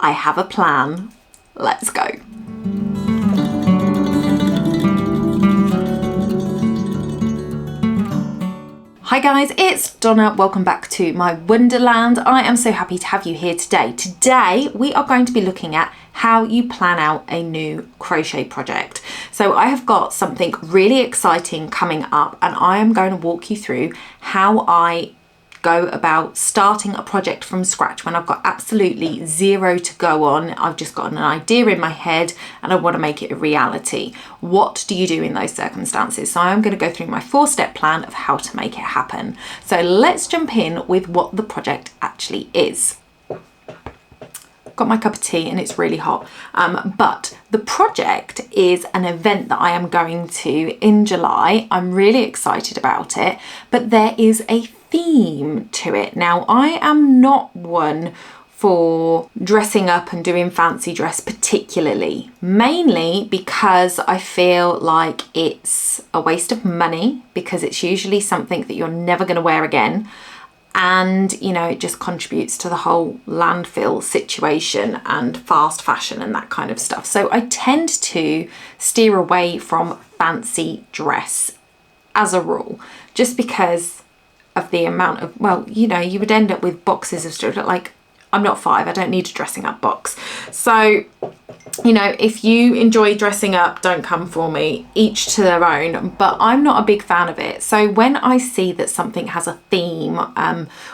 I have a plan. Let's go. Hi guys, it's Donna. Welcome back to my Wonderland. I am so happy to have you here today. Today we are going to be looking at how you plan out a new crochet project. So I have got something really exciting coming up, and I am going to walk you through how I go about starting a project from scratch when I've got absolutely zero to go on. I've just got an idea in my head and I want to make it a reality. What do you do in those circumstances? So I'm going to go through my 4-step plan of how to make it happen. So let's jump in with what the project actually is. Got my cup of tea and it's really hot, but the project is an event that I am going to in July. I'm really excited about it, but there is a theme to it. Now, I am not one for dressing up and doing fancy dress particularly, mainly because I feel like it's a waste of money, because it's usually something that you're never going to wear again. And, you know, it just contributes to the whole landfill situation and fast fashion and that kind of stuff. So I tend to steer away from fancy dress as a rule, just because of the amount of, well, you know, you would end up with boxes of stuff. Like, I'm not 5, I don't need a dressing up box. So, you know, if you enjoy dressing up, don't come for me, each to their own, but I'm not a big fan of it. So when I see that something has a theme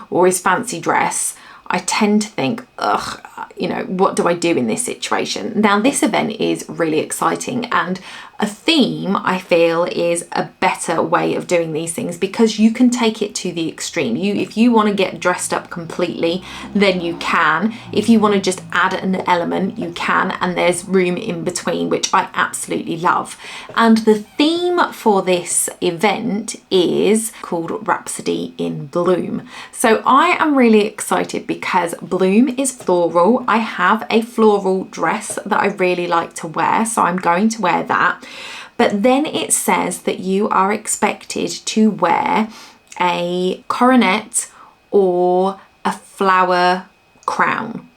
or is fancy dress, I tend to think, ugh, you know, what do I do in this situation? Now, this event is really exciting, and a theme, I feel, is a better way of doing these things, because you can take it to the extreme. If you want to get dressed up completely, then you can. If you want to just add an element, you can, and there's room in between, which I absolutely love. And the theme for this event is called Rhapsody in Bloom. So I am really excited because bloom is floral. I have a floral dress that I really like to wear, so I'm going to wear that. But then it says that you are expected to wear a coronet or a flower crown.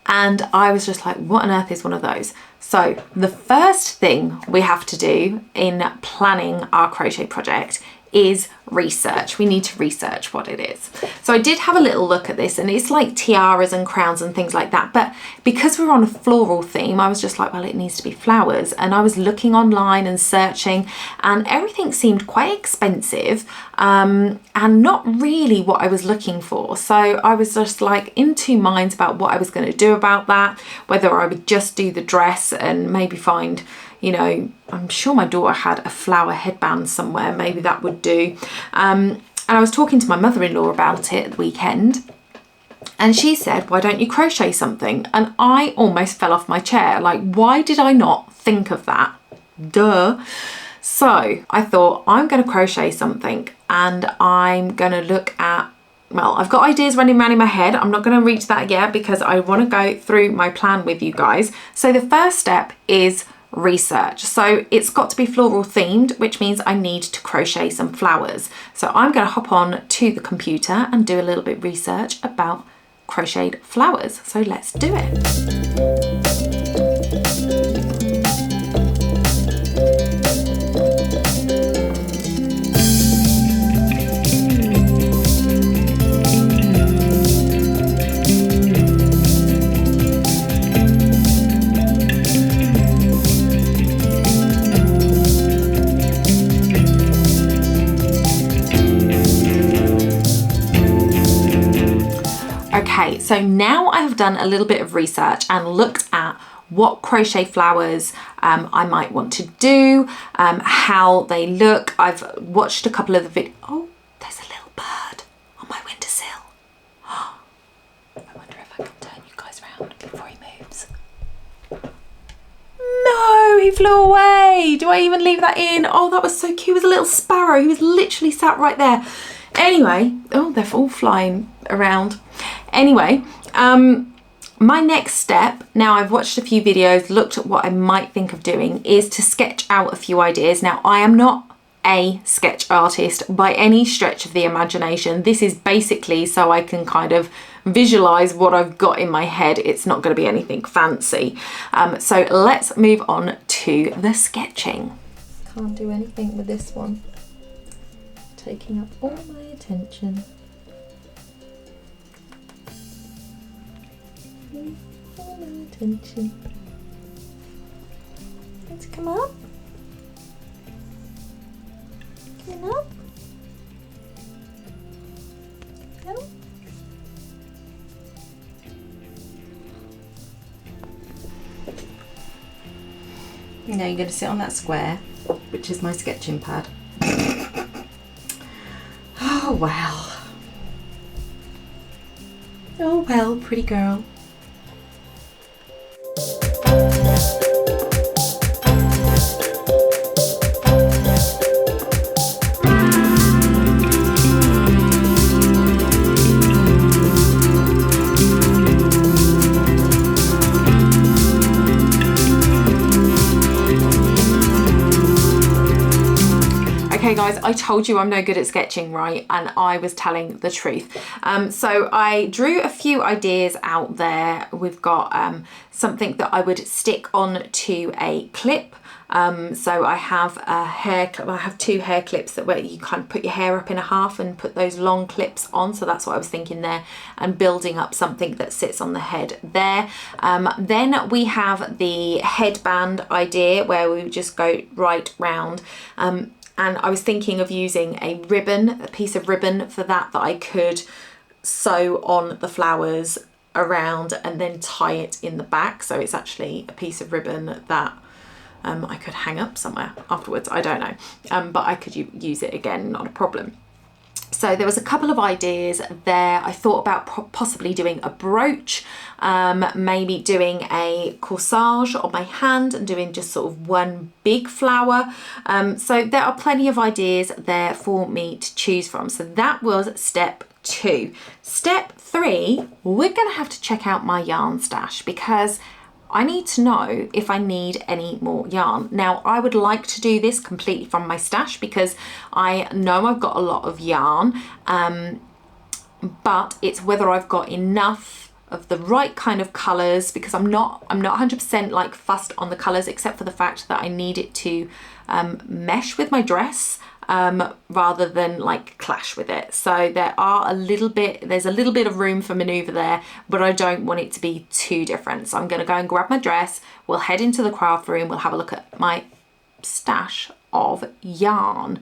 And I was just like, what on earth is one of those? So the first thing we have to do in planning our crochet project is research. We need to research what it is. So I did have a little look at this, and it's like tiaras and crowns and things like that, but because we're on a floral theme, I was just like, well, it needs to be flowers. And I was looking online and searching, and everything seemed quite expensive and not really what I was looking for. So I was just like in two minds about what I was going to do about that, whether I would just do the dress and maybe find, you know, I'm sure my daughter had a flower headband somewhere, maybe that would do. And I was talking to my mother-in-law about it at the weekend, and she said, why don't you crochet something? And I almost fell off my chair. Like, why did I not think of that? Duh. So I thought, I'm going to crochet something, and I'm going to look at, well, I've got ideas running around in my head. I'm not going to reach that yet because I want to go through my plan with you guys. So the first step is research. So it's got to be floral themed, which means I need to crochet some flowers. So I'm going to hop on to the computer and do a little bit of research about crocheted flowers. So let's do it. Okay, so now I have done a little bit of research and looked at what crochet flowers I might want to do, how they look. I've watched a couple of the videos. Oh, there's a little bird on my windowsill. I wonder if I can turn you guys around before he moves. No, he flew away. Do I even leave that in? Oh, that was so cute. He was a little sparrow. He was literally sat right there. Anyway, oh, they're all flying around. Anyway, my next step, now I've watched a few videos, looked at what I might think of doing, is to sketch out a few ideas. Now, I am not a sketch artist by any stretch of the imagination. This is basically so I can kind of visualize what I've got in my head. It's not going to be anything fancy. So let's move on to the sketching. Can't do anything with this one. Taking up all my attention. All my attention. Let's come up. Come up. No. Now you're going to sit on that square, which is my sketching pad. Oh well. Oh well, pretty girl. Okay guys, I told you I'm no good at sketching, right? And I was telling the truth. So I drew a few ideas out there. We've got something that I would stick on to a clip. So I have a hair clip. I have two hair clips that where you kind of put your hair up in a half and put those long clips on. So that's what I was thinking there, and building up something that sits on the head there. Then we have the headband idea where we just go right round. And I was thinking of using a ribbon, a piece of ribbon for that I could sew on the flowers around and then tie it in the back. So it's actually a piece of ribbon that I could hang up somewhere afterwards. I don't know, but I could use it again, not a problem. So there was a couple of ideas there. I thought about possibly doing a brooch, maybe doing a corsage on my hand and doing just sort of one big flower. So there are plenty of ideas there for me to choose from. So that was step 2. Step 3, we're going to have to check out my yarn stash because I need to know if I need any more yarn. Now, I would like to do this completely from my stash because I know I've got a lot of yarn, but it's whether I've got enough of the right kind of colours, because I'm not 100% like fussed on the colours, except for the fact that I need it to mesh with my dress rather than like clash with it. So there's a little bit of room for manoeuvre there, but I don't want it to be too different. So I'm going to go and grab my dress. We'll head into the craft room. We'll have a look at my stash of yarn.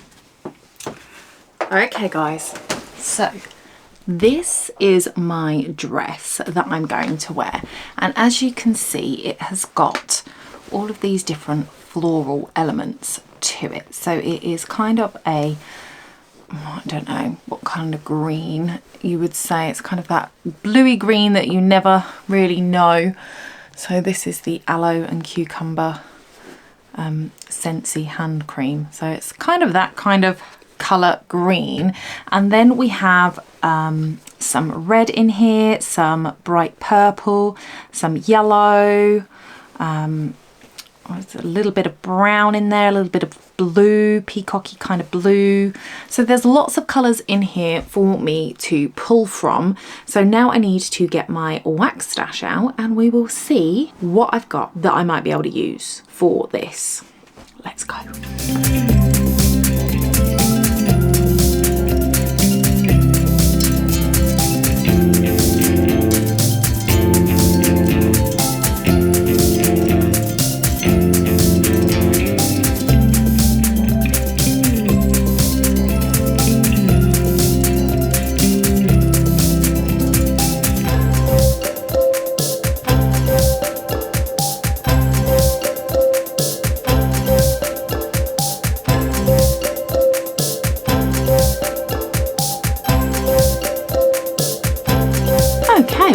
Okay guys, so this is my dress that I'm going to wear, and as you can see, it has got all of these different floral elements to it. So it is kind of a, I don't know what kind of green you would say. It's kind of that bluey green that you never really know. So this is the aloe and cucumber Scentsy hand cream. So it's kind of that kind of colour green. And then we have some red in here, some bright purple, some yellow, there's a little bit of brown in there, a little bit of blue, peacocky kind of blue. So there's lots of colours in here for me to pull from. So now I need to get my wax stash out and we will see what I've got that I might be able to use for this. Let's go.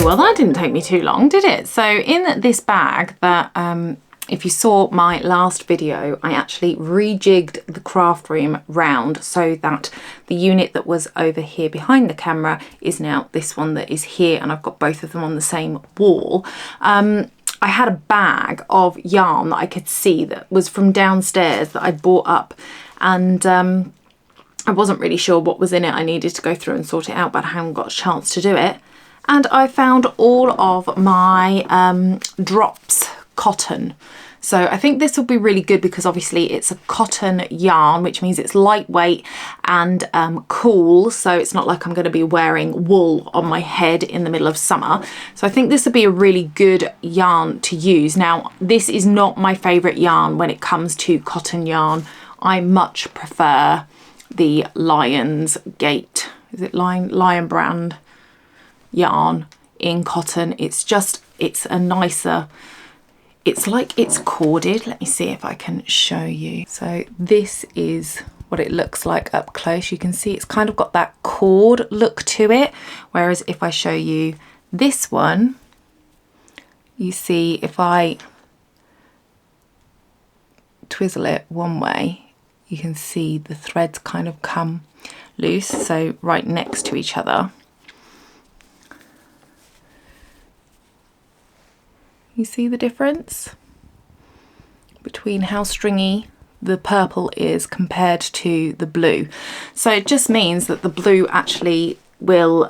Well, that didn't take me too long, did it? So in this bag that, if you saw my last video, I actually rejigged the craft room round so that the unit that was over here behind the camera is now this one that is here, and I've got both of them on the same wall. I had a bag of yarn that I could see that was from downstairs that I bought up and I wasn't really sure what was in it. I needed to go through and sort it out, but I hadn't got a chance to do it. And I found all of my drops cotton. So I think this will be really good because obviously it's a cotton yarn, which means it's lightweight and cool. So it's not like I'm going to be wearing wool on my head in the middle of summer. So I think this would be a really good yarn to use. Now, this is not my favourite yarn when it comes to cotton yarn. I much prefer the Lion's Gate, is it Lion brand yarn in cotton. It's a nicer, it's like it's corded. Let me see if I can show you. So this is what it looks like up close. You can see it's kind of got that cord look to it, whereas if I show you this one, you see if I twizzle it one way, you can see the threads kind of come loose, so right next to each other. You see the difference between how stringy the purple is compared to the blue. So it just means that the blue actually will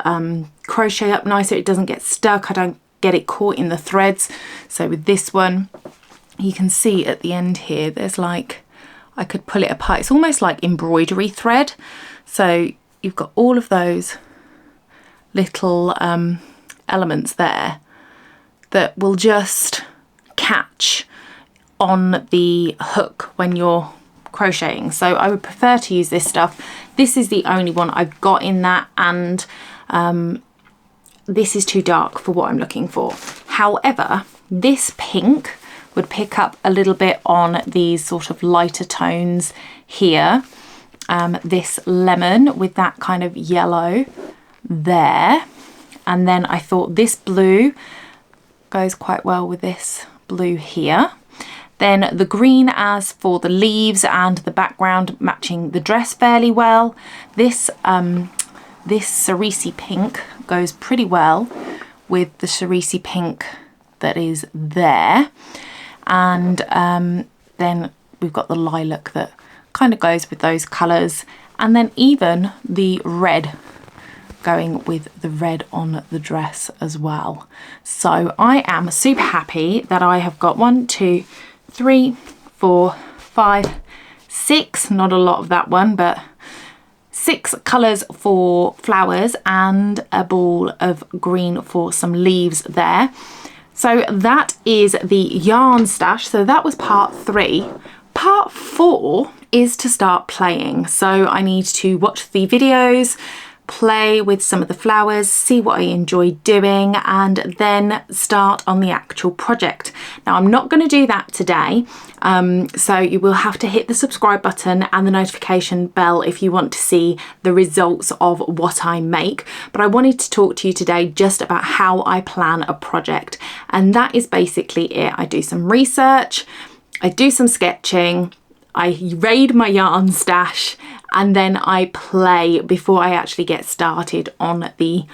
crochet up nicer. It doesn't get stuck. I don't get it caught in the threads. So with this one, you can see at the end here, there's like, I could pull it apart. It's almost like embroidery thread. So you've got all of those little elements there that will just catch on the hook when you're crocheting. So I would prefer to use this stuff. This is the only one I've got in that, and this is too dark for what I'm looking for. However, this pink would pick up a little bit on these sort of lighter tones here. This lemon with that kind of yellow there. And then I thought this blue goes quite well with this blue here. Then the green as for the leaves and the background matching the dress fairly well. This cerise pink goes pretty well with the cerise pink that is there. And then we've got the lilac that kind of goes with those colours, and then even the red going with the red on the dress as well. So I am super happy that I have got 1, 2, 3, 4, 5, 6, not a lot of that one, but 6 colours for flowers and a ball of green for some leaves there. So that is the yarn stash. So that was part 3. Part 4 is to start playing. So I need to watch the videos, play with some of the flowers, see what I enjoy doing, and then start on the actual project. Now I'm not going to do that today, so you will have to hit the subscribe button and the notification bell if you want to see the results of what I make. But I wanted to talk to you today just about how I plan a project, and that is basically it. I do some research, I do some sketching, I raid my yarn stash, and then I play before I actually get started on the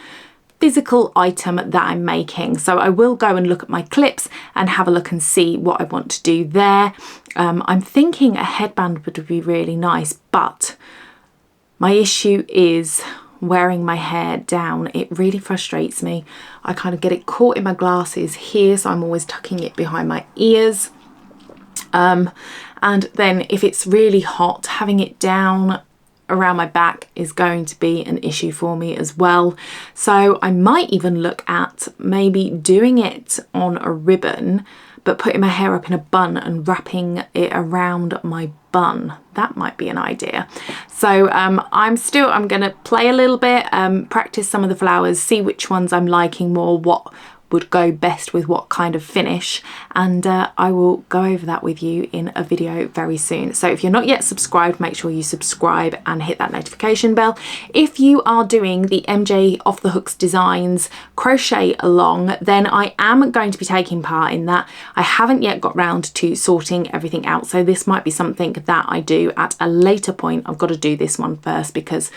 physical item that I'm making. So I will go and look at my clips and have a look and see what I want to do there. I'm thinking a headband would be really nice, but my issue is wearing my hair down. It really frustrates me. I kind of get it caught in my glasses here, so I'm always tucking it behind my ears. And then if it's really hot, having it down around my back is going to be an issue for me as well. So I might even look at maybe doing it on a ribbon, but putting my hair up in a bun and wrapping it around my bun. That might be an idea. So I'm going to play a little bit, practice some of the flowers, see which ones I'm liking more, what would go best with what kind of finish, and I will go over that with you in a video very soon. So if you're not yet subscribed, make sure you subscribe and hit that notification bell. If you are doing the MJ Off the Hooks Designs crochet along, then I am going to be taking part in that. I haven't yet got round to sorting everything out, so this might be something that I do at a later point. I've got to do this one first because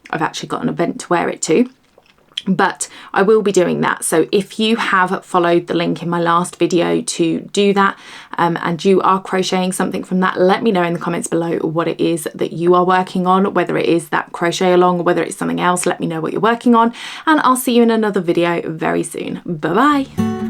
I've actually got an event to wear it to. but I will be doing that. So if you have followed the link in my last video to do that, and you are crocheting something from that, let me know in the comments below what it is that you are working on, whether it is that crochet along or whether it's something else. Let me know what you're working on, and I'll see you in another video very soon. Bye bye.